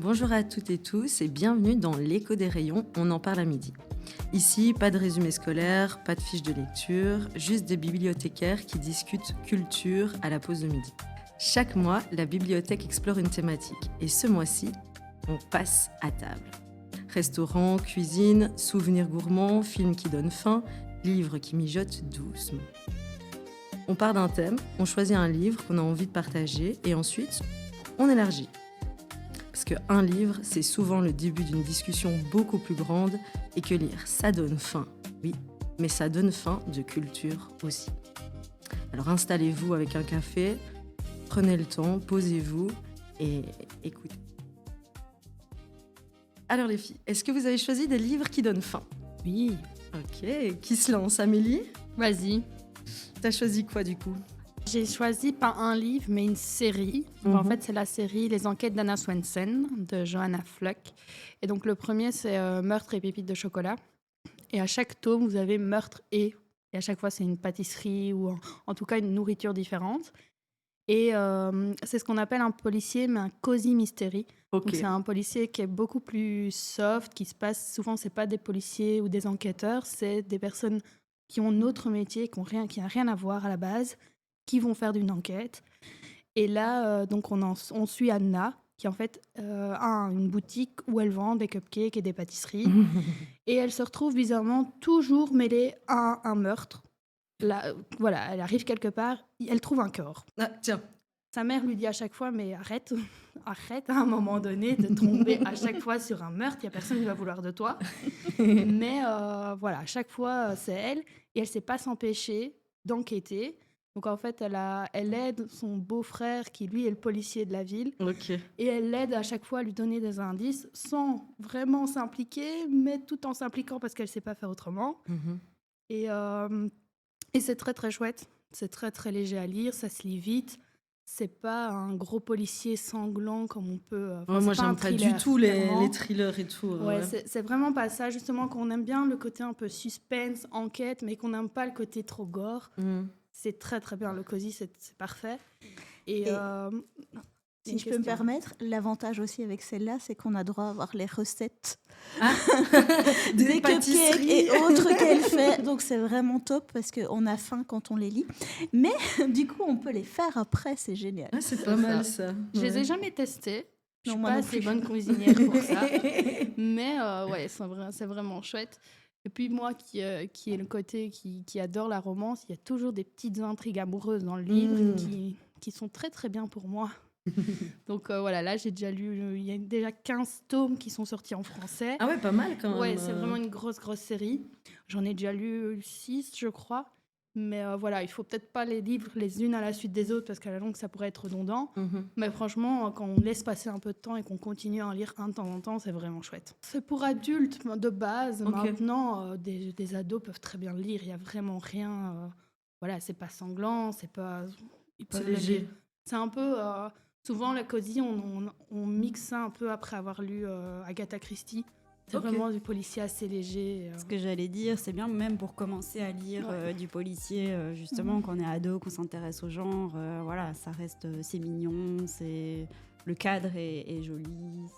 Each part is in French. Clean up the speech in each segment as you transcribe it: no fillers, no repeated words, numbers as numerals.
Bonjour à toutes et tous et bienvenue dans l'écho des rayons, on en parle à midi. Ici, pas de résumé scolaire, pas de fiches de lecture, juste des bibliothécaires qui discutent culture à la pause de midi. Chaque mois, la bibliothèque explore une thématique et ce mois-ci, on passe à table. Restaurant, cuisine, souvenirs gourmands, films qui donnent faim, livres qui mijotent doucement. On part d'un thème, on choisit un livre qu'on a envie de partager et ensuite, on élargit. Parce qu'un livre, c'est souvent le début d'une discussion beaucoup plus grande et que lire, ça donne faim, oui, mais ça donne faim de culture aussi. Alors installez-vous avec un café, prenez le temps, posez-vous et écoutez. Alors les filles, est-ce que vous avez choisi des livres qui donnent faim ? Oui. Ok, qui se lance ? Amélie ? Vas-y. T'as choisi quoi du coup ? J'ai choisi pas un livre, mais une série. En fait, c'est la série Les Enquêtes d'Anna Swensen de Johanna Fluck. Et donc, le premier, c'est Meurtre et pépites de chocolat. Et à chaque tome, vous avez meurtre et à chaque fois, c'est une pâtisserie ou en tout cas une nourriture différente. Et c'est ce qu'on appelle un policier, mais un cozy mystery. Ok. Donc, c'est un policier qui est beaucoup plus soft, qui se passe... Souvent, c'est pas des policiers ou des enquêteurs, c'est des personnes qui ont un autre métier, qui n'a rien à voir à la base, qui vont faire d'une enquête. Et là, donc on suit Anna, qui en fait a une boutique où elle vend des cupcakes et des pâtisseries. Et elle se retrouve bizarrement toujours mêlée à un meurtre. Là, voilà, elle arrive quelque part, elle trouve un corps. Ah, tiens. Sa mère lui dit à chaque fois, mais arrête à un moment donné de tomber à chaque fois sur un meurtre, il n'y a personne qui va vouloir de toi. Mais voilà, à chaque fois, c'est elle. Et elle ne sait pas s'empêcher d'enquêter. Donc en fait, elle aide son beau-frère qui, lui, est le policier de la ville. Ok. Et elle l'aide à chaque fois à lui donner des indices sans vraiment s'impliquer, mais tout en s'impliquant parce qu'elle ne sait pas faire autrement. Et c'est très, très chouette. C'est très, très léger à lire, ça se lit vite. C'est pas un gros policier sanglant comme on peut... moi, j'aime pas du tout les thrillers et tout. Ouais. C'est vraiment pas ça. Justement, qu'on aime bien le côté un peu suspense, enquête, mais qu'on n'aime pas le côté trop gore. C'est très, très bien. Le cosy, c'est parfait. Et si je peux me permettre, l'avantage aussi avec celle-là, c'est qu'on a droit à avoir les recettes des cupcakes et autres qu'elle fait. Donc, c'est vraiment top parce qu'on a faim quand on les lit. Mais du coup, on peut les faire après. C'est génial. Ah, c'est pas mal, ça. Je les ai jamais testés. Je Non, suis moi pas non assez plus. bonne cuisinière pour ça. Mais ouais, c'est vraiment chouette. Et puis moi, qui est le côté qui adore la romance, il y a toujours des petites intrigues amoureuses dans le livre qui sont très, très bien pour moi. Donc voilà, là, j'ai déjà lu... Il y a déjà 15 tomes qui sont sortis en français. Ah ouais, pas mal quand même. Ouais, c'est vraiment une grosse série. J'en ai déjà lu 6, je crois. Mais voilà, il faut peut-être pas les livres les unes à la suite des autres parce qu'à la longue, ça pourrait être redondant. Mais franchement, quand on laisse passer un peu de temps et qu'on continue à en lire un de temps en temps, c'est vraiment chouette. C'est pour adultes de base. Okay. Maintenant, des ados peuvent très bien le lire. Il y a vraiment rien... voilà, c'est pas sanglant, c'est pas... C'est léger. C'est un peu... souvent, la cosy, on mixe ça un peu après avoir lu Agatha Christie. C'est vraiment du policier assez léger. Ce que j'allais dire, c'est bien même pour commencer à lire du policier, justement, quand on est ado, qu'on s'intéresse au genre. Voilà, ça reste, c'est mignon, c'est... Le cadre est joli,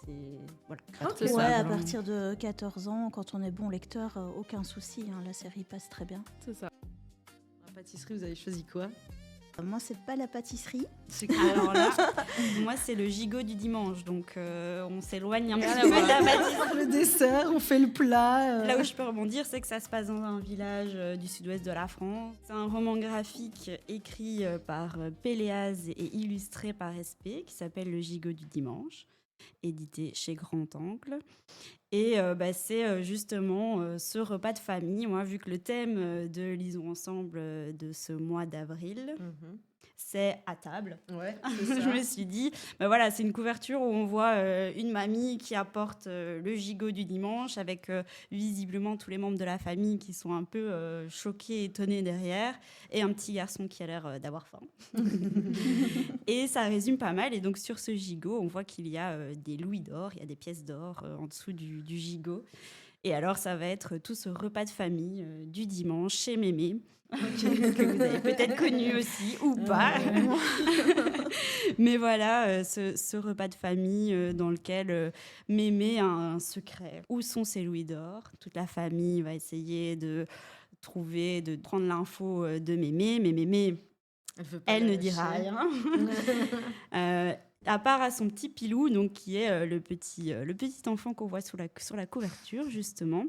c'est... Voilà, à partir de 14 ans, quand on est bon lecteur, aucun souci, hein, la série passe très bien. C'est ça. La pâtisserie, vous avez choisi quoi ? Moi, c'est pas la pâtisserie. Alors là, moi, c'est le gigot du dimanche. Donc, on s'éloigne un petit peu de la pâtisserie. Le dessert, on fait le plat. Là où je peux rebondir, c'est que ça se passe dans un village du sud-ouest de la France. C'est un roman graphique écrit par Péléaz et illustré par SP qui s'appelle Le gigot du dimanche, édité chez Grand Angle. Et c'est justement ce repas de famille. Moi, vu que le thème de Lisons ensemble de ce mois d'avril, c'est à table. Ouais, je me suis dit, voilà, c'est une couverture où on voit une mamie qui apporte le gigot du dimanche avec visiblement tous les membres de la famille qui sont un peu choqués, étonnés derrière, et un petit garçon qui a l'air d'avoir faim. Et ça résume pas mal. Et donc sur ce gigot, on voit qu'il y a des louis d'or, il y a des pièces d'or en dessous du gigot. Et alors, ça va être tout ce repas de famille du dimanche chez Mémé, que vous avez peut-être connu aussi, ou pas. Mais voilà, ce repas de famille dans lequel Mémé a un secret. Où sont ses louis d'or? Toute la famille va essayer de trouver, de prendre l'info de Mémé, mais Mémé, elle ne dira rien. À part à son petit Pilou, donc, qui est le petit enfant qu'on voit sur la couverture, justement.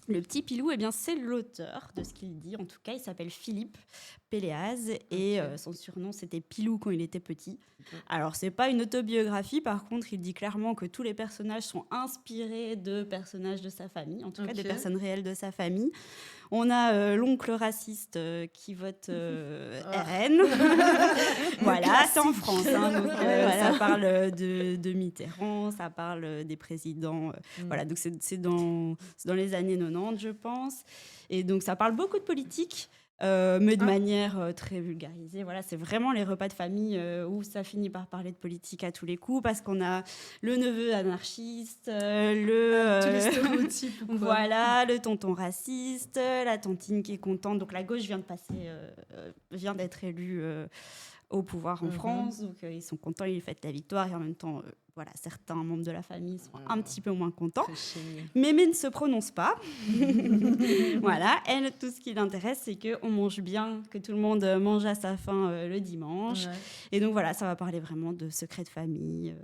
Le petit Pilou, eh bien, c'est l'auteur de ce qu'il dit. En tout cas, il s'appelle Philippe Péléaz et son surnom, c'était Pilou quand il était petit. Alors, c'est pas une autobiographie. Par contre, il dit clairement que tous les personnages sont inspirés de personnages de sa famille, en tout cas de personnes réelles de sa famille. On a l'oncle raciste qui vote RN. Voilà, c'est en France. Hein, donc, ça parle de Mitterrand, ça parle des présidents. Voilà, donc c'est dans les années 90, je pense. Et donc, ça parle beaucoup de politique. Mais de manière très vulgarisée. Voilà, c'est vraiment les repas de famille où ça finit par parler de politique à tous les coups, parce qu'on a le neveu anarchiste, tous les stéréotypes. Voilà, le tonton raciste, la tantine qui est contente. Donc la gauche vient d'être élue au pouvoir en France, donc ils sont contents, ils fêtent la victoire, et en même temps, voilà, certains membres de la famille sont un petit peu moins contents. Mémé ne se prononce pas. Voilà, elle, tout ce qui l'intéresse, c'est qu'on mange bien, que tout le monde mange à sa faim le dimanche. Ouais. Et donc voilà, ça va parler vraiment de secrets de famille,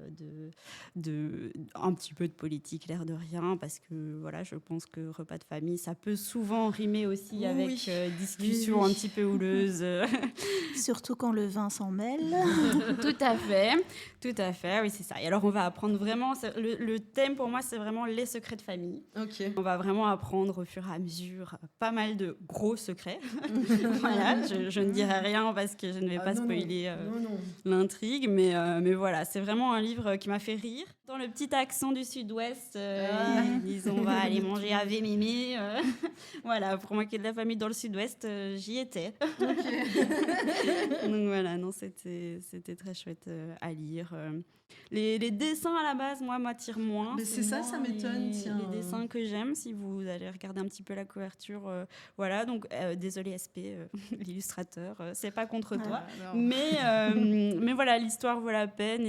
de un petit peu de politique, l'air de rien, parce que voilà, je pense que repas de famille, ça peut souvent rimer aussi avec discussions un petit peu houleuses. Surtout quand le vin s'en mêle. Tout à fait, oui, c'est ça. Et alors, on va apprendre vraiment, le thème pour moi, c'est vraiment les secrets de famille. Okay. On va vraiment apprendre au fur et à mesure pas mal de gros secrets. Voilà, je ne dirai rien parce que je ne vais pas spoiler l'intrigue, mais voilà, c'est vraiment un livre qui m'a fait rire. Dans le petit accent du sud-ouest, ils disent on va aller manger avec Mémé. Voilà, pour moi qui ai de la famille dans le sud-ouest, j'y étais. Okay. Donc voilà, non, c'était très chouette à lire. Les dessins à la base, moi, m'attirent moins. Mais c'est ça m'étonne. Les dessins que j'aime, si vous allez regarder un petit peu la couverture, voilà. Donc, désolé SP, l'illustrateur, c'est pas contre toi, mais voilà, l'histoire vaut la peine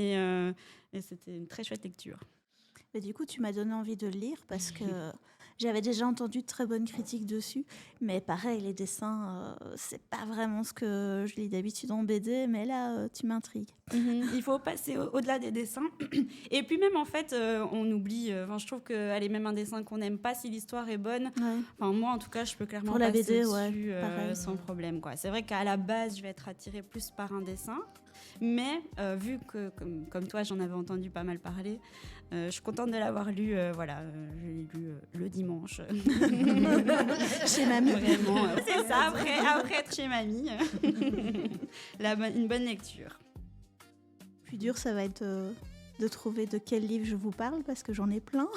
et c'était une très chouette lecture. Et du coup, tu m'as donné envie de le lire parce que j'avais déjà entendu de très bonnes critiques dessus, mais pareil, les dessins, c'est pas vraiment ce que je lis d'habitude en BD, mais là, tu m'intrigues. Il faut passer au-delà des dessins. Et puis même, en fait, on oublie, je trouve qu'elle est même un dessin qu'on n'aime pas si l'histoire est bonne. Ouais. Enfin, moi, en tout cas, je peux clairement pour la passer BD, dessus sans problème, quoi. C'est vrai qu'à la base, je vais être attirée plus par un dessin, mais vu que, comme toi, j'en avais entendu pas mal parler, je suis contente de l'avoir lu. Voilà, je l'ai lu le dimanche. Chez mamie. Vraiment, c'est ça, après être chez mamie. Une bonne lecture. Le plus dur, ça va être de trouver de quel livre je vous parle, parce que j'en ai plein.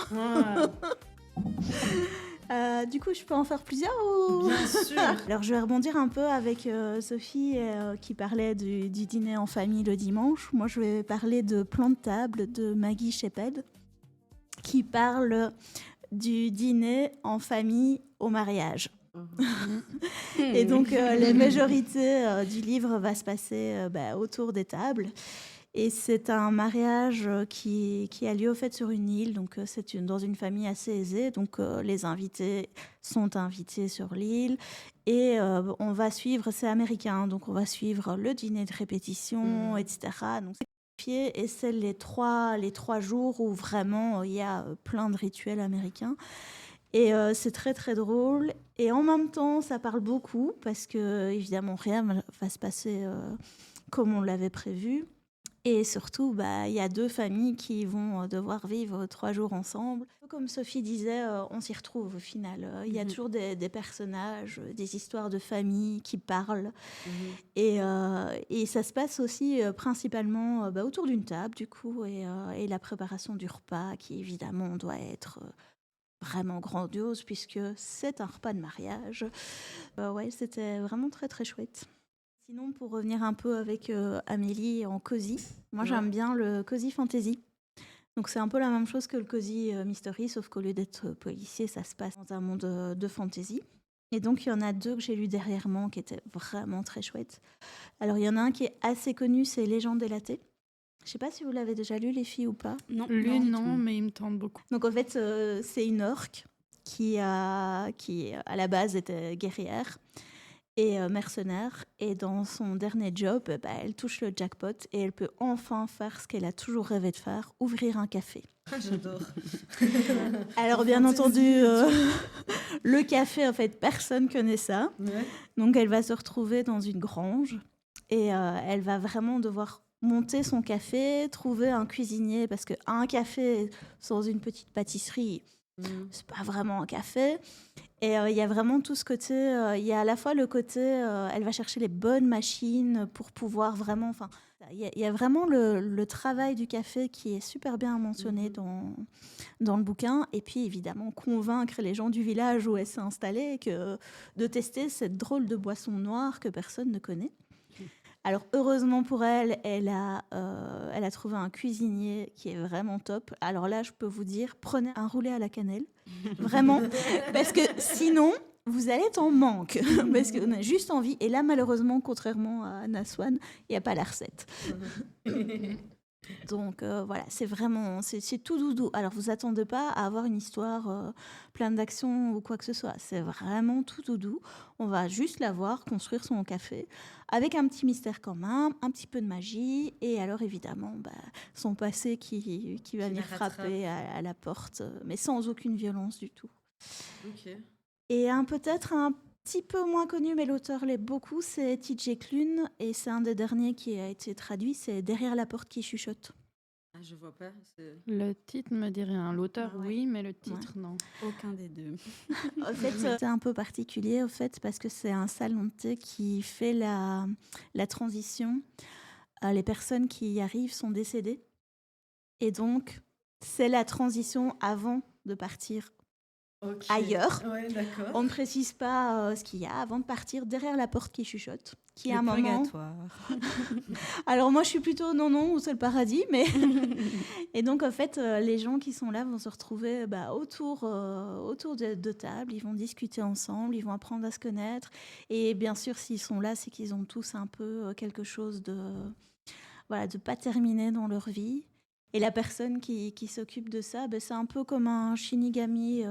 Du coup, je peux en faire plusieurs ou... Bien sûr. Alors, je vais rebondir un peu avec Sophie qui parlait du dîner en famille le dimanche. Moi, je vais parler de Plan de table de Maggie Shepard, qui parle du dîner en famille au mariage. Et donc, la majorité du livre va se passer autour des tables. Et c'est un mariage qui a lieu au fait sur une île, donc c'est dans une famille assez aisée, donc les invités sont invités sur l'île et on va suivre, c'est américain, donc on va suivre le dîner de répétition, etc. Donc et c'est les trois jours où vraiment il y a plein de rituels américains. Et c'est très très drôle et en même temps ça parle beaucoup parce que évidemment rien va se passer comme on l'avait prévu. Et surtout, il y a deux familles qui vont devoir vivre 3 jours ensemble. Comme Sophie disait, on s'y retrouve au final. Il y a toujours des personnages, des histoires de famille qui parlent. Et ça se passe aussi principalement autour d'une table, du coup, et la préparation du repas qui, évidemment, doit être vraiment grandiose puisque c'est un repas de mariage. Ouais, c'était vraiment très, très chouette. Sinon, pour revenir un peu avec Amélie en cosy, moi j'aime bien le cosy fantasy. Donc c'est un peu la même chose que le cosy mystery, sauf qu'au lieu d'être policier, ça se passe dans un monde de fantasy. Et donc il y en a 2 que j'ai lus dernièrement qui étaient vraiment très chouettes. Alors il y en a un qui est assez connu, c'est Légende délatée, Je ne sais pas si vous l'avez déjà lu, les filles, ou pas. Non, L'une, du non, tout. mais il me tente beaucoup. Donc en fait, c'est une orque qui à la base était guerrière et mercenaire. Et dans son dernier job, elle touche le jackpot et elle peut enfin faire ce qu'elle a toujours rêvé de faire, ouvrir un café. J'adore. Alors bien entendu, le café, en fait, personne connaît ça. Ouais. Donc elle va se retrouver dans une grange et elle va vraiment devoir monter son café, trouver un cuisinier, parce qu'un café sans une petite pâtisserie, c'est pas vraiment un café. Et il y a vraiment tout ce côté, il y a à la fois le côté, elle va chercher les bonnes machines pour pouvoir vraiment, enfin, il y a vraiment le travail du café qui est super bien mentionné dans le bouquin. Et puis évidemment convaincre les gens du village où elle s'est installée de tester cette drôle de boisson noire que personne ne connaît. Alors heureusement pour elle, elle a trouvé un cuisinier qui est vraiment top. Alors là, je peux vous dire, prenez un roulé à la cannelle, vraiment, parce que sinon, vous allez être en manque, parce qu'on a juste envie. Et là, malheureusement, contrairement à Anna Swan, il n'y a pas la recette. Donc voilà, c'est vraiment, c'est tout doudou. Alors vous attendez pas à avoir une histoire pleine d'action ou quoi que ce soit. C'est vraiment tout doudou. On va juste la voir construire son café avec un petit mystère quand même, un petit peu de magie et alors évidemment son passé qui va venir frapper à la porte, mais sans aucune violence du tout. Ok. Et peut-être un petit peu moins connu, mais l'auteur l'est beaucoup, c'est TJ Klune, et c'est un des derniers qui a été traduit, c'est Derrière la porte qui chuchote. Ah, je vois pas. Le titre me dit rien. L'auteur, Ouais. oui, mais le titre, non. Aucun des deux. En fait, c'est un peu particulier, parce que c'est un salon de thé qui fait la transition. Les personnes qui y arrivent sont décédées. Et donc, c'est la transition avant de partir ailleurs. Ouais, d'accord. On ne précise pas ce qu'il y a avant de partir derrière la porte qui chuchote, qui est Le un moment. purgatoire. Alors moi, je suis plutôt non, c'est le paradis, mais et donc en fait, les gens qui sont là vont se retrouver autour de tables, ils vont discuter ensemble, ils vont apprendre à se connaître, et bien sûr, s'ils sont là, c'est qu'ils ont tous un peu quelque chose de pas terminé dans leur vie. Et la personne qui s'occupe de ça, c'est un peu comme un shinigami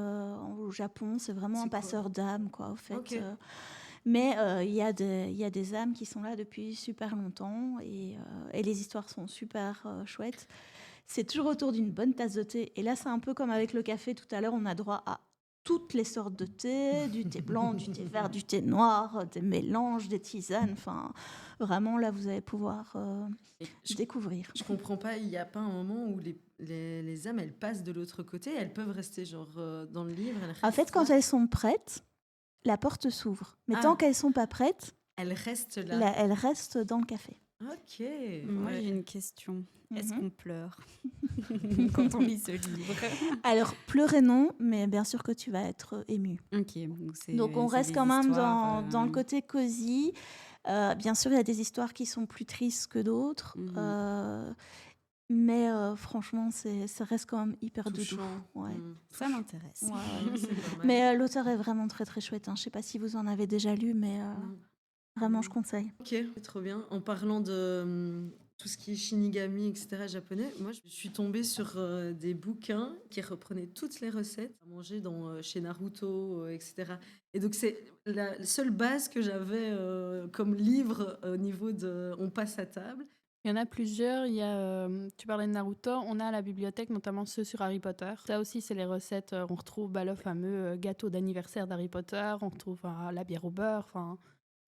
au Japon. C'est vraiment un passeur d'âme, quoi, au fait. Ok. Mais il y a des âmes qui sont là depuis super longtemps et les histoires sont super chouettes. C'est toujours autour d'une bonne tasse de thé. Et là, c'est un peu comme avec le café tout à l'heure. On a droit à toutes les sortes de thé, du thé blanc, du thé vert, du thé noir, des mélanges, des tisanes. Enfin, vraiment, là, vous allez pouvoir découvrir. Je comprends pas, il n'y a pas un moment où les âmes, elles passent de l'autre côté, elles peuvent rester dans le livre. En fait, quand elles sont prêtes, la porte s'ouvre. Mais tant qu'elles ne sont pas prêtes, elles restent là. Elles restent dans le café. Ok. Moi, Ouais. j'ai une question. Est-ce Mhm. qu'on pleure quand on lit ce livre? Alors, pleurer non, mais bien sûr que tu vas être ému. Ok. Donc, on reste quand même dans le côté cosy. Bien sûr, il y a des histoires qui sont plus tristes que d'autres. Mais franchement, ça reste quand même hyper doudou. Touchant. Ouais. Ça m'intéresse. Ouais. C'est pas mal. Mais l'auteur est vraiment très très chouette. Je ne sais pas si vous en avez déjà lu, mais vraiment, je conseille. Ok, c'est trop bien. En parlant de tout ce qui est shinigami, etc., japonais, moi, je suis tombée sur des bouquins qui reprenaient toutes les recettes à manger chez Naruto, etc. Et donc, c'est la seule base que j'avais comme livre au niveau de « On passe à table ». Il y en a plusieurs. Il y a, tu parlais de Naruto. On a à la bibliothèque, notamment ceux sur Harry Potter. Ça aussi, c'est les recettes. On retrouve le fameux gâteau d'anniversaire d'Harry Potter. On retrouve la bière au beurre. Enfin,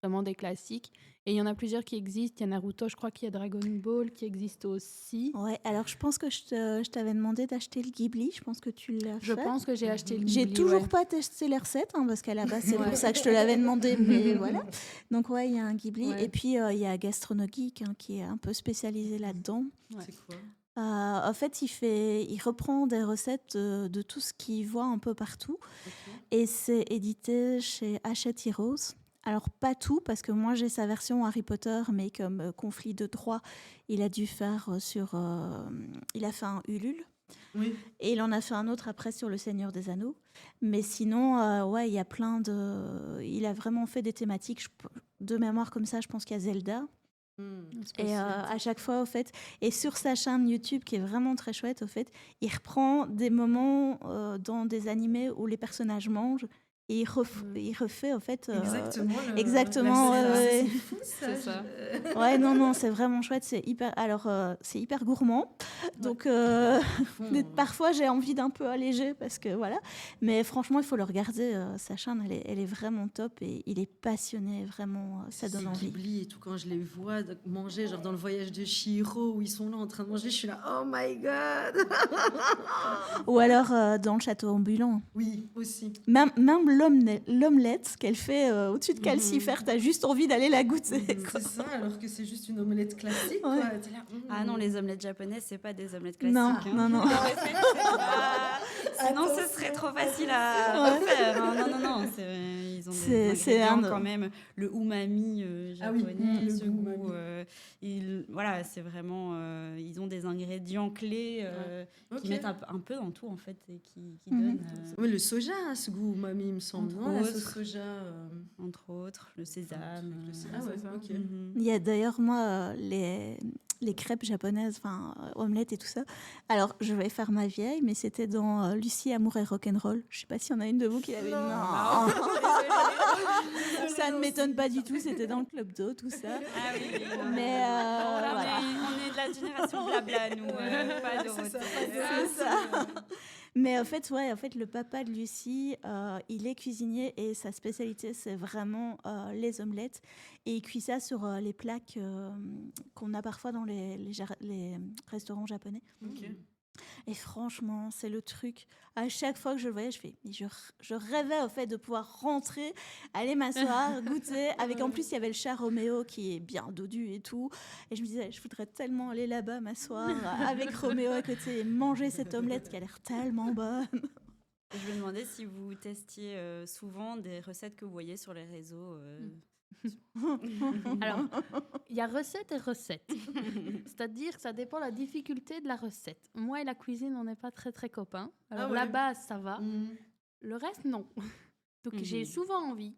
vraiment des classiques. Et il y en a plusieurs qui existent. Il y a Naruto, je crois qu'il y a Dragon Ball qui existe aussi. Ouais, alors je pense que je t'avais demandé d'acheter le Ghibli. Je pense que tu l'as fait. Je pense que j'ai acheté le Ghibli. J'ai toujours pas testé les recettes, parce qu'à la base, c'est pour ça que je te l'avais demandé. Mais voilà. Donc, ouais, il y a un Ghibli. Ouais. Et puis, il y a Gastronogeek qui est un peu spécialisé là-dedans. Ouais. C'est quoi? En fait, il reprend des recettes de tout ce qu'il voit un peu partout. Ok. Et c'est édité chez Hachette Heroes. Alors, pas tout, parce que moi, j'ai sa version Harry Potter, mais comme conflit de droit, il a dû faire il a fait un Ulule. Oui. Et il en a fait un autre après sur Le Seigneur des Anneaux. Mais sinon, ouais, il y a plein de... Il a vraiment fait des thématiques. De mémoire comme ça, je pense qu'il y a Zelda. Et à chaque fois, au fait, et sur sa chaîne YouTube, qui est vraiment très chouette, au fait, il reprend des moments dans des animés où les personnages mangent et il refait, au fait. Exactement. C'est fou, ça. C'est ça. Ouais, non, c'est vraiment chouette. C'est hyper gourmand. Donc, parfois, j'ai envie d'un peu alléger parce que voilà. Mais franchement, il faut le regarder. Sa chaîne, elle est vraiment top et il est passionné. Vraiment, ça donne envie. Ghibli et tout, quand je les vois manger, genre dans le voyage de Chihiro, où ils sont là en train de manger, je suis là, oh my god. Ou alors dans le château ambulant. Oui, aussi. Même l'omelette qu'elle fait au-dessus de Calcifer, t'as juste envie d'aller la goûter. C'est ça, alors que c'est juste une omelette classique. Quoi. T'es là, Ah non, les omelettes japonaises, c'est pas des omelettes classiques. Non, hein. non. Sinon, ce serait trop facile à refaire. Non. Ils ont des ingrédients quand même. Le umami japonais, ce goût. Voilà, c'est vraiment... ils ont des ingrédients clés qui mettent un peu dans tout, en fait, et qui donnent... Oui, le soja a ce goût umami, il me semble. Entre Non, la autres. sauce soja. Entre autres, le sésame. Ah ouais, ok. Il y a d'ailleurs, moi, les crêpes japonaises, enfin, omelettes et tout ça. Alors, je vais faire ma vieille, mais c'était dans Lucie, Amour et Rock'n'Roll. Je sais pas s'il y en a une de vous qui l'avait. Non. Ça ne m'étonne pas du tout, c'était dans le Club d'eau, tout ça. Ah oui. Mais voilà. On est de la génération blabla, nous. Pas Dorothée. C'est ça. Mais en fait, le papa de Lucie, il est cuisinier et sa spécialité, c'est vraiment les omelettes. Et il cuit ça sur les plaques qu'on a parfois dans les restaurants japonais. Ok. Et franchement, c'est le truc. À chaque fois que je le voyais, je rêvais au fait de pouvoir rentrer, aller m'asseoir, goûter. Avec en plus, il y avait le chat Roméo qui est bien dodu et tout. Et je me disais, je voudrais tellement aller là-bas m'asseoir avec Roméo à côté et manger cette omelette qui a l'air tellement bonne. Je me demandais si vous testiez souvent des recettes que vous voyez sur les réseaux. Alors, il y a recette et recette. C'est-à-dire que ça dépend de la difficulté de la recette. Moi et la cuisine, on n'est pas très, très copains. Alors, la base, ça va. Le reste, non. Donc, j'ai souvent envie,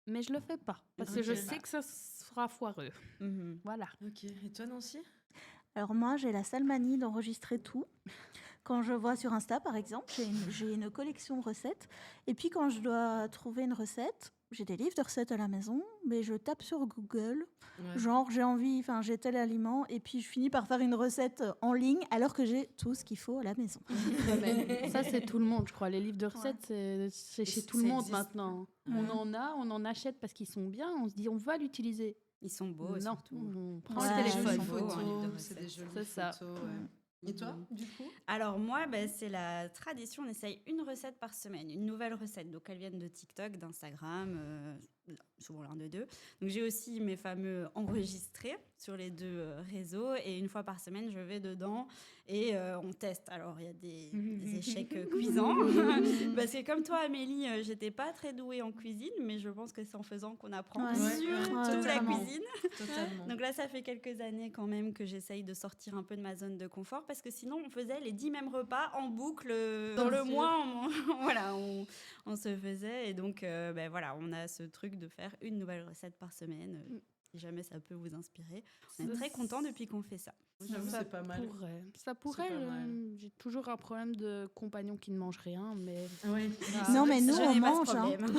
mais je le fais pas. Parce que je sais que ça sera foireux. Voilà. Ok. Et toi, Nancy? Alors moi, j'ai la sale manie d'enregistrer tout. Quand je vois sur Insta, par exemple, j'ai une collection de recettes. Et puis, quand je dois trouver une recette, j'ai des livres de recettes à la maison, mais je tape sur Google, genre j'ai tel aliment, et puis je finis par faire une recette en ligne, alors que j'ai tout ce qu'il faut à la maison. Mais ça, c'est tout le monde, je crois. Les livres de recettes, c'est chez tout le monde maintenant. On en achète parce qu'ils sont bien, on se dit on va l'utiliser. Ils sont beaux, non, surtout. on prend Ouais, le téléphone. C'est des jolies C'est ça. photos. Et toi, du coup? Alors moi, c'est la tradition, on essaye une recette par semaine, une nouvelle recette. Donc elles viennent de TikTok, d'Instagram, souvent l'un des deux. Donc j'ai aussi mes fameux enregistrés sur les deux réseaux et une fois par semaine, je vais dedans et on teste. Alors il y a des échecs cuisants parce que comme toi, Amélie, j'étais pas très douée en cuisine, mais je pense que c'est en faisant qu'on apprend surtout la cuisine. Totalement. Donc là, ça fait quelques années quand même que j'essaye de sortir un peu de ma zone de confort parce que sinon, on faisait les 10 mêmes repas en boucle dans le mois. On se faisait. Et donc, voilà, on a ce truc de faire une nouvelle recette par semaine. Si jamais ça peut vous inspirer. On est très contents depuis qu'on fait ça. J'avoue, c'est pas mal. Ça pourrait. pas mal. J'ai toujours un problème de compagnon qui ne mange rien, mais... Non, mais nous, Je on n'ai pas mange. ce Hein. problème.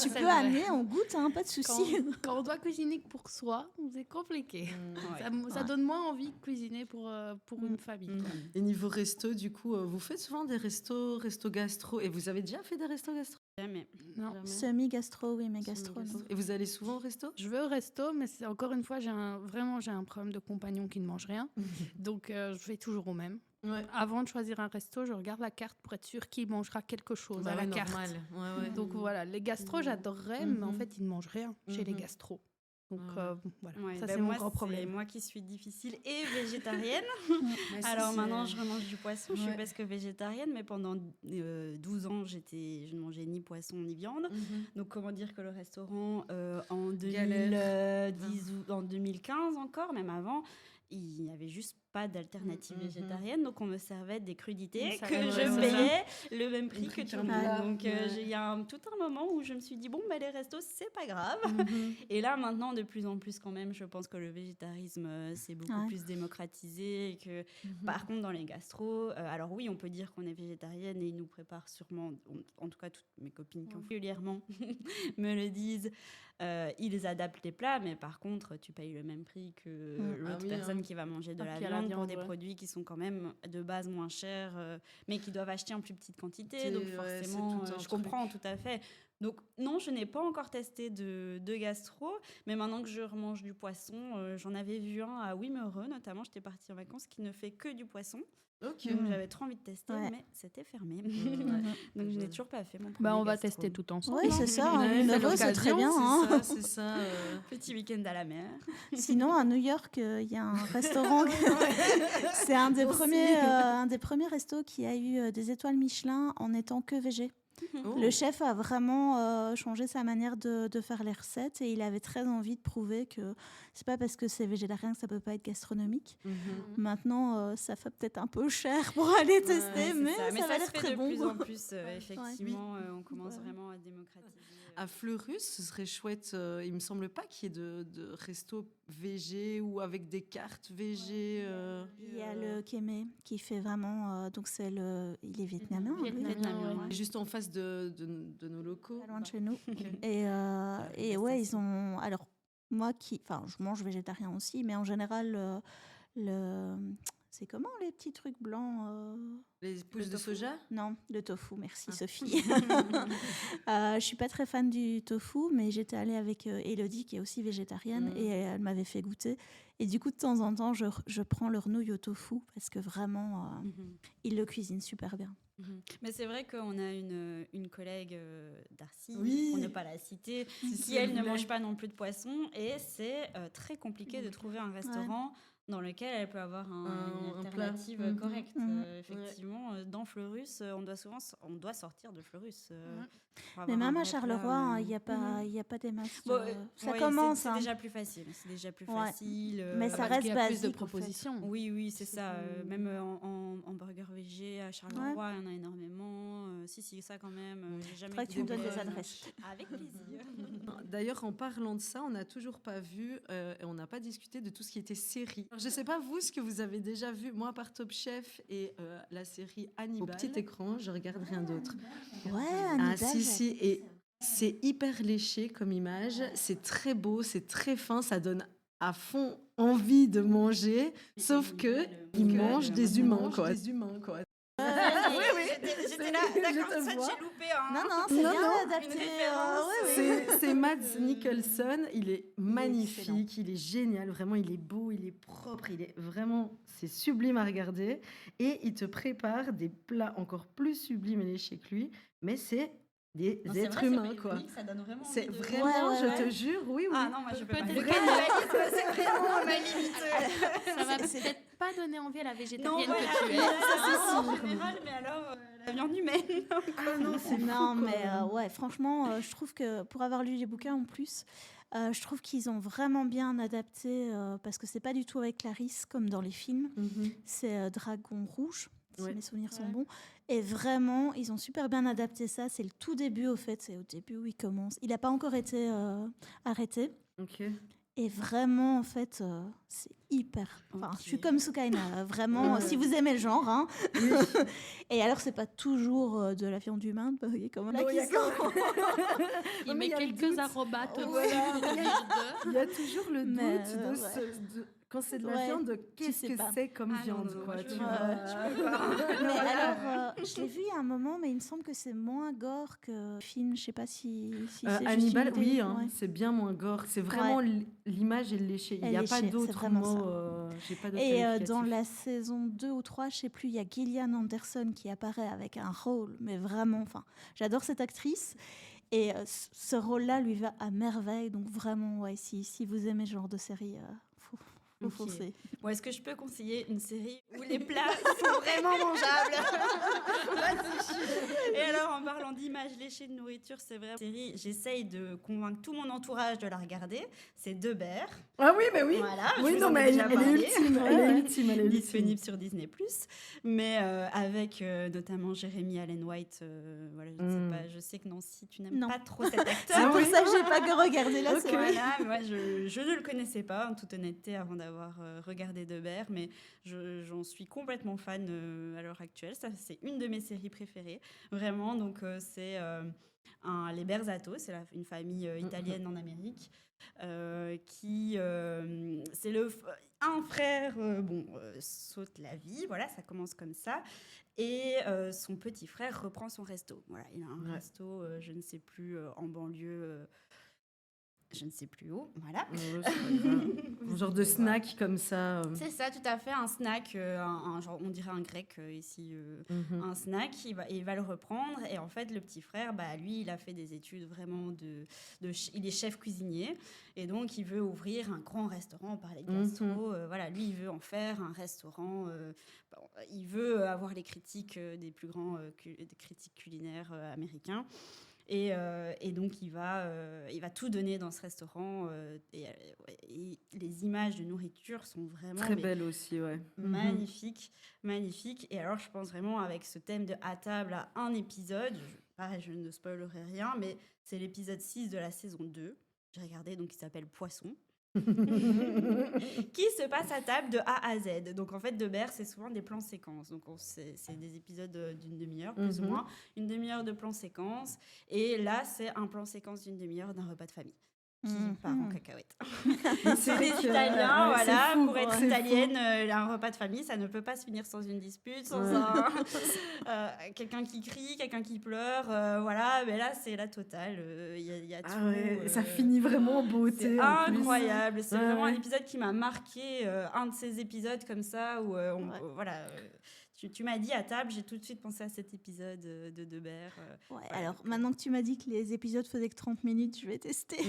Tu peux amener, on goûte, hein, pas de souci. Quand on doit cuisiner pour soi, c'est compliqué. Ça donne moins envie de cuisiner pour une famille. Quoi. Et niveau resto, du coup, vous faites souvent des restos gastro. Et vous avez déjà fait des restos gastro? Jamais. Non. Semi-gastro, oui, mais gastro, non. Et vous allez souvent au resto? Je vais au resto, mais c'est encore une fois, j'ai un problème de compagnon qui ne mange rien. Donc, je vais toujours au même. Ouais. Avant de choisir un resto, je regarde la carte pour être sûre qu'il mangera quelque chose à la carte. Normal. Donc voilà, les gastros, j'adorerais, mais en fait, ils ne mangent rien chez les gastros. Donc voilà, ça c'est mon grand problème. C'est moi qui suis difficile et végétarienne. Alors maintenant, je remange du poisson. Je suis presque végétarienne, mais pendant 12 ans, je ne mangeais ni poisson ni viande. Donc comment dire que le restaurant, en 2015 encore, même avant, il n'y avait juste pas d'alternative végétarienne, donc on me servait des crudités Ça que va, je ouais, payais le même prix que truc tout le un peu. monde. Donc Ouais. il y a tout un moment où je me suis dit, bon, les restos, c'est pas grave. Et là, maintenant, de plus en plus quand même, je pense que le végétarisme, c'est beaucoup plus démocratisé. Et que, par contre, dans les gastros, alors oui, on peut dire qu'on est végétarienne et ils nous préparent sûrement, en tout cas toutes mes copines qui ont fait régulièrement me le disent, ils adaptent les plats, mais par contre, tu payes le même prix que l'autre personne qui va manger de la viande pour des produits qui sont quand même de base moins chers, mais qui doivent acheter en plus petite quantité. Donc forcément, je comprends tout à fait. Donc non, je n'ai pas encore testé de gastro, mais maintenant que je remange du poisson, j'en avais vu un à Wimereux notamment, j'étais partie en vacances, qui ne fait que du poisson. Ok. Donc j'avais trop envie de tester, mais c'était fermé. Donc je n'ai toujours pas fait mon premier Bah, on va gastro. tester tout ensemble. Oui, c'est ça. Ouais, Wimereux, c'est très bien. Hein. C'est ça. Petit week-end à la mer. Sinon, à New York, il y a un restaurant. C'est un des premiers restos qui a eu des étoiles Michelin en étant que végé. Oh. Le chef a vraiment changé sa manière de faire les recettes et il avait très envie de prouver que c'est pas parce que c'est végétarien que ça peut pas être gastronomique. Maintenant, ça fait peut-être un peu cher pour aller tester, mais ça va se l'air fait très de bon. plus en plus, effectivement, on commence vraiment à démocratiser. À Fleurus, ce serait chouette. Il me semble pas qu'il y ait de resto végé ou avec des cartes végé. Il y a le Kémé qui fait vraiment. Donc il est vietnamien. lui. Vietnamien, ouais. Juste en face de nos locaux. Pas loin de chez nous. Et ouais, ils ont. Alors, moi je mange végétarien aussi, mais en général, c'est comment les petits trucs blancs Les pousses de soja. Non, le tofu, merci Sophie. Je suis pas très fan du tofu, mais j'étais allée avec Elodie, qui est aussi végétarienne, et elle m'avait fait goûter. Et du coup, de temps en temps, je prends leur nouille au tofu, parce que vraiment, ils le cuisinent super bien. Mais c'est vrai qu'on a une collègue Darcy, Oui. pour ne pas la citer, qui elle ne mange pas non plus de poisson, et c'est très compliqué de trouver un restaurant dans lequel elle peut avoir une alternative correcte. Effectivement, dans Fleurus, on doit sortir de Fleurus. Mais même à Charleroi, il n'y a pas des masses. Ça commence. C'est déjà plus facile. C'est déjà plus facile. Mais ça reste il y a basique. plus de propositions. Oui, c'est ça. Même en burger végé à Charleroi, il y en a énormément. Si, ça quand même. J'ai jamais Faudrait que tu me donnes goûté. des adresses. Avec plaisir. D'ailleurs, en parlant de ça, on n'a toujours pas vu et on n'a pas discuté de tout ce qui était série. Alors, je ne sais pas vous ce que vous avez déjà vu. Moi, à part Top Chef et la série Hannibal. Au petit écran, je regarde rien d'autre. Ouais, Hannibal. Si. Et c'est hyper léché comme image. C'est très beau, c'est très fin. Ça donne à fond envie de manger. Sauf que ils mangent des humains, quoi. J'étais là, d'accord, ça j'ai loupé. Non, c'est bien adapté. C'est Mads Mikkelsen, il est magnifique, il est génial, vraiment, il est beau, il est propre, c'est sublime à regarder. Et il te prépare des plats encore plus sublimes et léchés que lui, mais c'est des êtres humains, quoi. Ça donne vraiment C'est envie de- vraiment, je te jure, oui. Ah non, moi je peux pas. Peut-être Le que- cannibalisme, c'est vraiment ma limite. Ça va peut-être pas donner envie à la Non, végétarienne voilà, que tu es. en général, mais alors la viande humaine. Ah non, c'est fou, Non, quoi. mais ouais, franchement, je trouve que pour avoir lu les bouquins en plus, je trouve qu'ils ont vraiment bien adapté, parce que c'est pas du tout avec Clarisse comme dans les films. C'est Dragon Rouge, si mes souvenirs sont bons. Et vraiment, ils ont super bien adapté ça. C'est le tout début, au fait. C'est au début où il commence. Il n'a pas encore été arrêté. Ok. Et vraiment, en fait, c'est hyper... Enfin, je suis comme Soukaina, vraiment, si vous aimez le genre. Hein. Et alors, c'est pas toujours de la viande humaine, parce qu'il y a quand même la cuisson. Il met quelques arobates Voilà. au-dessus de Il y a toujours le doute Mais, quand c'est de la viande, de qu'est-ce sais que pas. c'est comme viande, non, quoi. moi, Tu je- vois. Mais alors, je l'ai vu il y a un moment, mais il me semble que c'est moins gore que le film. Je sais pas si c'est juste Hannibal, une idée. oui, hein, Ouais. c'est bien moins gore. C'est vraiment l'image est léchée. Il Elle n'y a est pas léchée, c'est d'autres vraiment mots. ça. J'ai pas d'autres Et qualificatifs. dans la saison 2 ou 3, je sais plus, il y a Gillian Anderson qui apparaît avec un rôle, mais vraiment, enfin, j'adore cette actrice. Et ce rôle-là lui va à merveille. Donc vraiment, ouais, si vous aimez ce genre de série, faut Faut Ok. foncer. Bon, est-ce que je peux conseiller une série où les plats sont vraiment mangeables? Et alors, en parlant d'images léchées de nourriture, c'est vrai, série, j'essaye de convaincre tout mon entourage de la regarder. C'est De Bear. Ah oui, mais oui. Voilà, Oui, je vous non, en ai mais elle déjà est parlé. ultime. Elle est ultime. Elle est ultime. Disponible sur Disney+, mais avec notamment Jeremy Allen White. Voilà, je ne sais pas, je sais que Nancy, tu n'aimes Non. pas trop cet acteur. C'est pour ça que j'ai pas que regardé la Ok. série. Voilà, moi je ne le connaissais pas en toute honnêteté avant d'avoir regardé De Bear, mais j'en suis complètement fan à l'heure actuelle. Ça, c'est une de mes séries préférées, vraiment. Donc c'est les Berzato, c'est une famille italienne en Amérique. Qui c'est un frère saute la vie, voilà, ça commence comme ça, et son petit frère reprend son resto. Voilà, il a un resto, je ne sais plus, en banlieue, je ne sais plus où, voilà. Un genre de snack comme ça. C'est ça, tout à fait, un snack, un genre, on dirait un grec ici, un snack, il va le reprendre, et en fait, le petit frère, bah, lui, il a fait des études vraiment il est chef cuisinier, et donc il veut ouvrir un grand restaurant par les gastro, voilà, lui, il veut en faire un restaurant, il veut avoir les critiques des plus grands des critiques culinaires américains. Et donc, il va tout donner dans ce restaurant. Et les images de nourriture sont vraiment Très belles aussi, ouais. magnifiques. Magnifiques. Et alors, je pense vraiment avec ce thème de à table à un épisode, pareil, je ne spoilerai rien, mais c'est l'épisode 6 de la saison 2. J'ai regardé, donc il s'appelle Poisson. Qui se passe à table de A à Z. Donc en fait, De Bear, c'est souvent des plans séquences. Donc c'est des épisodes d'une demi-heure, plus ou moins. Une demi-heure de plan séquence. Et là, c'est un plan séquence d'une demi-heure d'un repas de famille qui part en cacahuète. C'est des Italiens, voilà. Fou, pour être c'est italienne, un repas de famille, ça ne peut pas se finir sans une dispute, sans quelqu'un qui crie, quelqu'un qui pleure, voilà. Mais là, c'est la totale. Il y a tout. Ça finit vraiment en beauté. C'est en plus. incroyable. C'est vraiment un ouais. épisode qui m'a marqué, un de ces épisodes comme ça où voilà. Tu m'as dit à table, j'ai tout de suite pensé à cet épisode de De Bear. Ouais, voilà. alors maintenant que tu m'as dit que les épisodes faisaient que 30 minutes, je vais tester.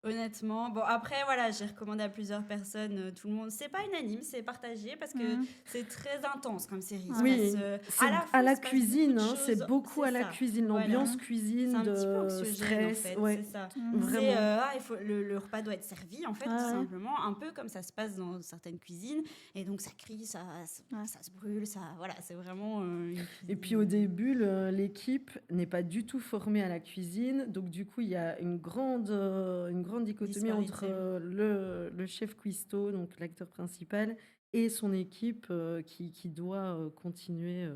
Honnêtement, bon après voilà, j'ai recommandé à plusieurs personnes, tout le monde, c'est pas unanime, c'est partagé parce que c'est très intense comme série. Oui, c'est à la se passe cuisine, beaucoup de c'est choses. beaucoup à la ça. cuisine, l'ambiance cuisine, C'est un de petit peu anxiogène stress, en fait, c'est ça. Vraiment. Il faut le repas doit être servi en fait, tout simplement, un peu comme ça se passe dans certaines cuisines, et donc ça crie, ça se brûle, ça voilà, c'est vraiment. Et puis au début, l'équipe n'est pas du tout formée à la cuisine, donc du coup il y a une grande dichotomie entre le chef cuistot, donc l'acteur principal, et son équipe qui doit continuer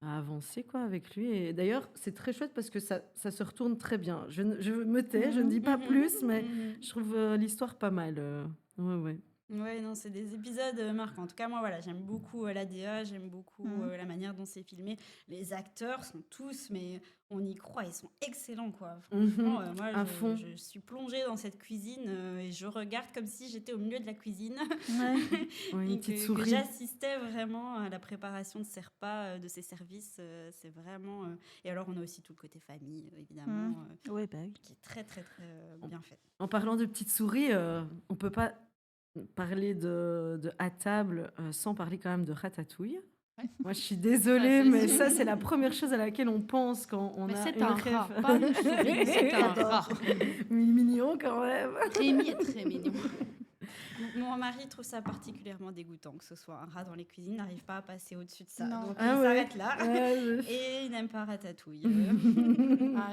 à avancer quoi avec lui. Et d'ailleurs, c'est très chouette parce que ça se retourne très bien. Je me tais, je ne dis pas plus, mais je trouve l'histoire pas mal. Ouais. Ouais, non, c'est des épisodes marquants. En tout cas, moi, voilà, j'aime beaucoup la DA, j'aime beaucoup la manière dont c'est filmé. Les acteurs sont tous, mais on y croit, ils sont excellents, quoi. Franchement, moi, je suis plongée dans cette cuisine et je regarde comme si j'étais au milieu de la cuisine. Une et petite que souris. j'assistais vraiment à la préparation de ces repas, de ces services. C'est vraiment... Et alors, on a aussi tout le côté famille, évidemment, qui est très, très, très bien fait. En parlant de petites souris, on peut pas parler de à table sans parler quand même de Ratatouille. Moi, je suis désolée, mais ça, c'est la première chose à laquelle on pense quand on a c'est une un rêve. rat, pas une souris, c'est un rat. Mignon quand même. Très mignon. Mon mari trouve ça particulièrement dégoûtant que ce soit un rat dans les cuisines, n'arrive pas à passer au-dessus de ça. Non. Donc il s'arrête là Ouais, et il n'aime pas Ratatouille.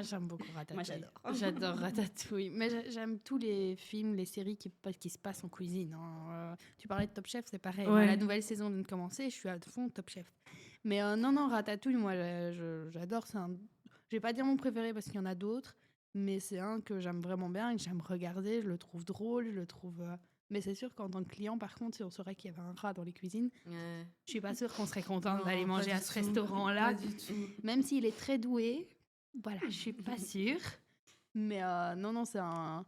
J'aime beaucoup Ratatouille. Moi j'adore. J'adore Ratatouille. Mais j'aime tous les films, les séries qui se passent en cuisine. Hein. Tu parlais de Top Chef, c'est pareil. Ouais. La nouvelle saison vient de commencer, je suis à fond Top Chef. Mais non, Ratatouille, moi j'adore. Je vais pas dire mon préféré parce qu'il y en a d'autres, mais c'est un que j'aime vraiment bien et que j'aime regarder. Je le trouve drôle, je le trouve... Mais c'est sûr qu'en tant que client, par contre, si on saurait qu'il y avait un rat dans les cuisines, je suis pas sûre qu'on serait content d'aller manger à ce restaurant-là. Pas du tout. Même s'il est très doué, voilà, je suis pas sûre. Mais non, c'est un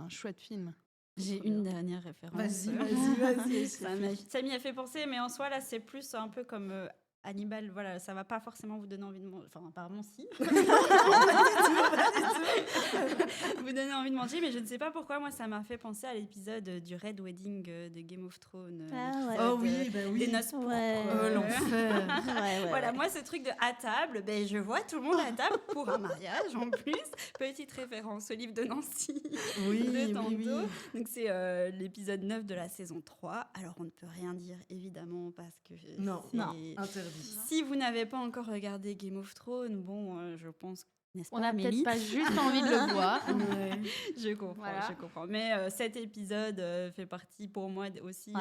chouette film. J'ai une dernière référence. Vas-y. Ça m'y a fait penser, mais en soi, là, c'est plus un peu comme Hannibal, voilà, ça va pas forcément vous donner envie de manger. Enfin, apparemment, si. Vous donner envie de manger, mais je ne sais pas pourquoi. Moi, ça m'a fait penser à l'épisode du Red Wedding de Game of Thrones. Oh oui, bah oui. Des noces pourpres. Oh, l'enfer. Voilà, moi, ce truc de à table, ben, je vois tout le monde à table pour un mariage en plus. Petite référence au livre de Nancy de Tantôt. Donc, c'est l'épisode 9 de la saison 3. Alors, on ne peut rien dire, évidemment, parce que Non, c'est interdit. Si vous n'avez pas encore regardé Game of Thrones, bon, je pense que n'est-ce pas, On n'a Amélie peut-être pas juste envie de le voir. Je comprends. Mais cet épisode fait partie pour moi aussi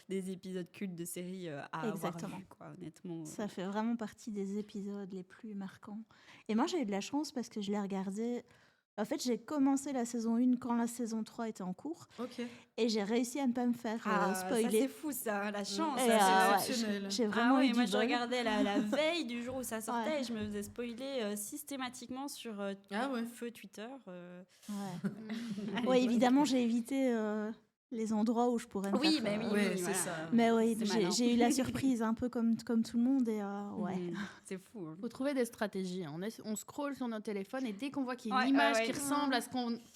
des épisodes cultes de séries à avoir vu, quoi, honnêtement. Ça fait vraiment partie des épisodes les plus marquants. Et moi, j'ai eu de la chance parce que je l'ai regardé... En fait, j'ai commencé la saison 1 quand la saison 3 était en cours. Ok. Et j'ai réussi à ne pas me faire spoiler. Ça, c'est fou, ça, la chance. Et, c'est exceptionnel. J'ai vraiment eu moi, du je bol. regardais la veille du jour où ça sortait et je me faisais spoiler systématiquement sur feu Twitter. Ouais, évidemment, j'ai évité les endroits où je pourrais me faire... Oui, c'est voilà. ça. Mais oui, C'est malin. j'ai eu la surprise un peu comme tout le monde. Et C'est fou. Hein. Il faut trouver des stratégies. On scrolle sur nos téléphones et dès qu'on voit qu'il y a Ouais, une image ouais. qui ressemble à ce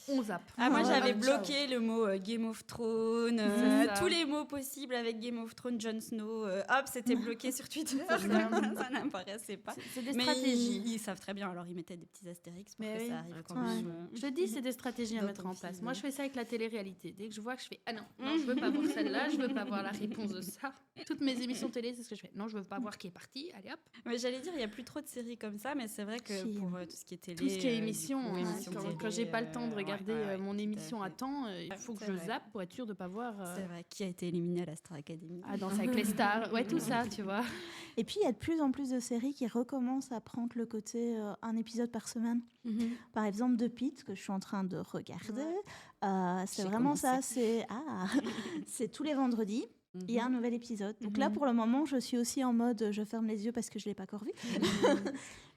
on zappe. Moi, Ouais, j'avais ouais, bloqué le mot Game of Thrones, C'est ça. tous les mots possibles avec Game of Thrones, Jon Snow. Hop, c'était bloqué sur Twitter. Ça n'apparaissait pas. C'est des Mais stratégies. ils savent très bien. Alors, ils mettaient des petits astérix pour Mais que oui. ça arrive quand Attention. même. Je te dis, c'est des stratégies à Dans mettre ton en place. feed, Moi, ouais. je fais ça avec la télé-réalité. Dès que je vois que je fais non, je veux pas voir celle-là, je veux pas voir la réponse de ça. Toutes mes émissions télé, c'est ce que je fais. Non, je veux pas voir qui est parti. Allez hop. Mais j'allais dire, il n'y a plus trop de séries comme ça, mais c'est vrai que Si. pour tout ce qui est télé. Tout ce qui est du émission, coup, hein, émission télé, quand j'ai pas le temps de regarder mon tout émission à fait. temps, il faut que c'est je vrai. zappe pour être sûr de pas voir C'est vrai, qui a été éliminé à la Star Academy. à Danser avec les stars. Ouais, tout ça, tu vois. Et puis, il y a de plus en plus de séries qui recommencent à prendre le côté un épisode par semaine. Par exemple, The Pitt, que je suis en train de regarder. C'est J'ai vraiment ça. commencé. C'est tous les vendredis. Il y a un nouvel épisode. Donc là, pour le moment, je suis aussi en mode je ferme les yeux parce que je ne l'ai pas encore vu.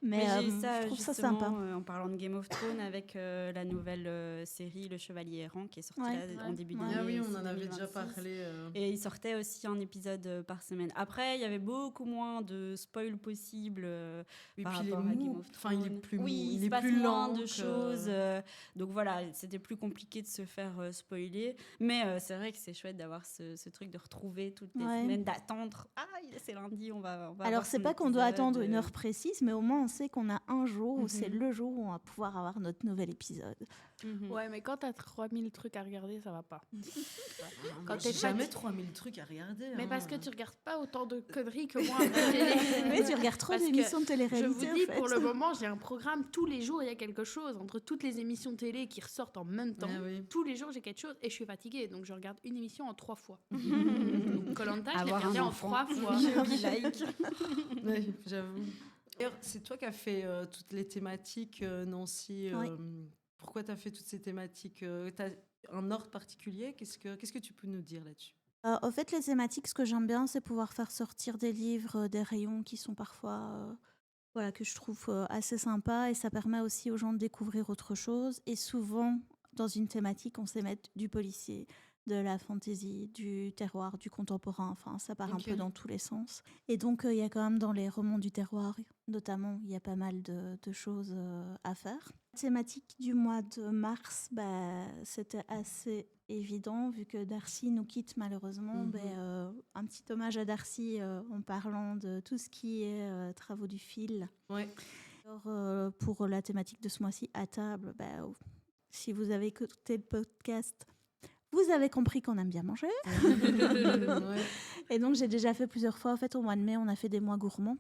Mais j'ai eu ça, je trouve ça justement, sympa. En parlant de Game of Thrones avec la nouvelle série Le Chevalier Errant qui est sortie là, en début d'année. Ah oui, on en c'est avait déjà 2026. parlé. Et il sortait aussi un épisode par semaine. Après, il y avait beaucoup moins de spoil possibles Et par puis il est rapport à Game mou. of Enfin, il est Thrones. plus mou. Oui, il se est passe plus moins lent de que- choses. Donc voilà, c'était plus compliqué de se faire spoiler. Mais c'est vrai que c'est chouette d'avoir ce truc de retrouver toutes les Ouais. semaine, d'attendre. Ah, c'est lundi, on va Alors, avoir c'est son pas qu'on doit épisode, attendre une heure précise, mais au moins, on sait qu'on a un jour où c'est Mhm. le jour où on va pouvoir avoir notre nouvel épisode. Mhm. Ouais, mais quand t'as 3000 trucs à regarder, ça va pas. Quand t'es j'ai jamais fatigué. 3000 trucs à regarder. Mais hein. parce que tu regardes pas autant de conneries que moi. à la télé. Oui, tu regardes trop Parce que d'émissions de Je télé-réalité. vous en dis, fait. pour le moment, j'ai un programme. Tous les jours, il y a quelque chose. Entre toutes les émissions télé qui ressortent en même temps, Ah oui. tous les jours, j'ai quelque chose et je suis fatiguée. Donc, je regarde une émission en 3 fois. Donc, Koh-Lanta, je l'ai Avoir regardé un en enfant. 3 fois. Be like. Ouais, j'avoue. D'ailleurs, c'est toi qui as fait toutes les thématiques, Nancy. Oui. Pourquoi tu as fait toutes ces thématiques Tu as un ordre particulier Qu'est-ce que tu peux nous dire là-dessus? Au fait, les thématiques, ce que j'aime bien, c'est pouvoir faire sortir des livres, des rayons qui sont parfois, voilà, que je trouve assez sympas. Et ça permet aussi aux gens de découvrir autre chose. Et souvent, dans une thématique, on sait mettre du policier, de la fantaisie, du terroir, du contemporain. Enfin, ça part un Ok. peu dans tous les sens. Et donc, il y a quand même dans les romans du terroir, notamment, il y a pas mal de choses à faire. La thématique du mois de mars, c'était assez évident, vu que Darcy nous quitte malheureusement. Mhm. Un petit hommage à Darcy en parlant de tout ce qui est travaux du fil. Ouais. Alors, pour la thématique de ce mois-ci, à table, si vous avez écouté le podcast, vous avez compris qu'on aime bien manger. Ouais. Et donc, j'ai déjà fait plusieurs fois. En fait, au mois de mai, on a fait des mois gourmands.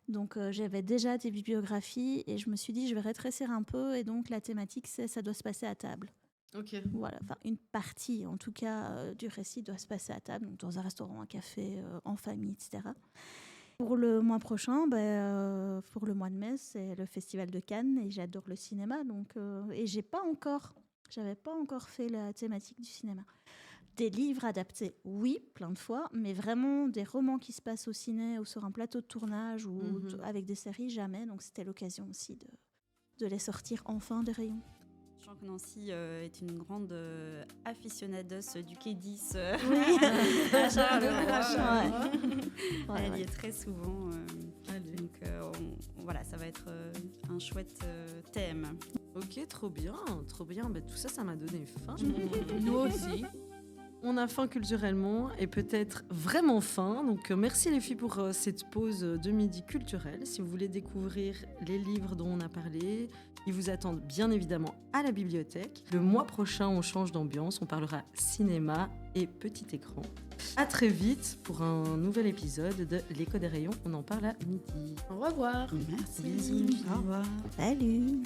Donc, j'avais déjà des bibliographies et je me suis dit, je vais rétrécir un peu. Et donc, la thématique, c'est ça doit se passer à table. Ok. Voilà, enfin, une partie, en tout cas, du récit doit se passer à table, donc dans un restaurant, un café, en famille, etc. Pour le mois prochain, pour le mois de mai, c'est le Festival de Cannes et j'adore le cinéma. Donc, et j'avais pas encore fait la thématique du cinéma. Des livres adaptés, oui, plein de fois, mais vraiment des romans qui se passent au ciné ou sur un plateau de tournage ou Mhm. avec des séries, jamais. Donc c'était l'occasion aussi de les sortir enfin des rayons. Je sens que Nancy est une grande aficionados du quai 10 Ouais. à Charleroi. Ouais, Elle y ouais. est très souvent. Allez. Donc voilà, ça va être un chouette thème. Ok, trop bien, trop bien. Bah, tout ça, ça m'a donné faim. Nous aussi. On a faim culturellement et peut-être vraiment faim. Donc merci les filles pour cette pause de midi culturelle. Si vous voulez découvrir les livres dont on a parlé, ils vous attendent bien évidemment à la bibliothèque. Le mois prochain, on change d'ambiance. On parlera cinéma et petit écran. À très vite pour un nouvel épisode de L'écho des rayons. On en parle à midi. Au revoir. Merci. Bisous. Au revoir. Salut.